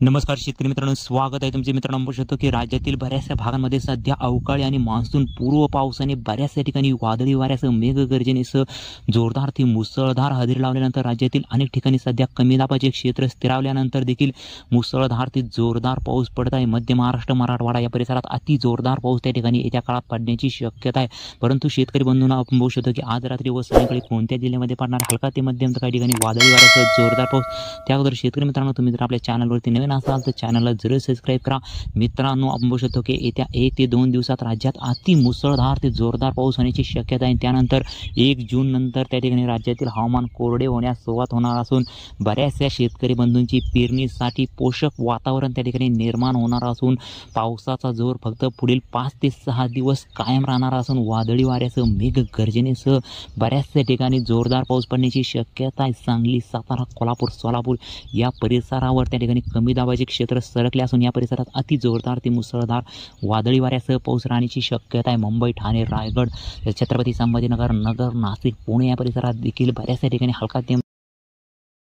नमस्कार शेतकरी मित्रांनो, स्वागत आहे तुमचे. मित्रांनो, बघू शकतो की राज्यातील बऱ्याचशा भागांमध्ये सध्या अवकाळी आणि मान्सून पूर्व पावसाने बऱ्याचशा ठिकाणी वादळी वाऱ्यासह मेघगर्जनेसह जोरदार ते मुसळधार हजेरी लावल्यानंतर राज्यातील अनेक ठिकाणी सध्या कमी दाबाचे क्षेत्र स्थिरावल्यानंतर देखील मुसळधार ते जोरदार पाऊस पडत आहे. मध्य महाराष्ट्र, मराठवाडा या परिसरात अति जोरदार पाऊस त्या ठिकाणी येत्या काळात पडण्याची शक्यता आहे. परंतु शेतकरी बंधूंना आपण बघू शकतो की आज रात्री व सायंकाळी कोणत्या जिल्ह्यामध्ये पडणार हलका ते मध्यम तर काही ठिकाणी वादळी वाऱ्यासह जोरदार पाऊस. त्या अगोदर शेतकरी मित्रांनो, तुम्ही जर आपल्या चॅनलवरती नवीन असाल तर चॅनलला जरूर सबस्क्राईब करा. मित्रांनो, आपण बघू शकतो की येत्या 1 ते 2 दिवसात राज्यात अति मुसळधार ते जोरदार पाऊस होण्याची शक्यता आहे. त्यानंतर 1 जून नंतर त्या ठिकाणी राज्यातील हवामान कोरडे होण्यास सुरुवात होणार असून बऱ्याचशा शेतकरी बंधूंची पेरणीसाठी पोषक वातावरण त्या ठिकाणी निर्माण होणार असून पावसाचा जोर फक्त पुढील 5 ते 6 दिवस कायम राहणार असून वादळी वाऱ्यासह मेघगर्जनेसह बऱ्याचशा ठिकाणी जोरदार पाऊस पडण्याची शक्यता आहे. सांगली, सातारा, कोल्हापूर, सोलापूर या परिसरावर त्या ठिकाणी कमी दाबाचे क्षेत्र सरकले असून या परिसरात अति जोरदार ते मुसळधार वादळी वाऱ्यासह पाऊस राहण्याची शक्यता आहे. मुंबई, ठाणे, रायगड, छत्रपती संभाजीनगर, नगर, नाशिक, पुणे या परिसरात देखील बऱ्याचशा ठिकाणी हलका ते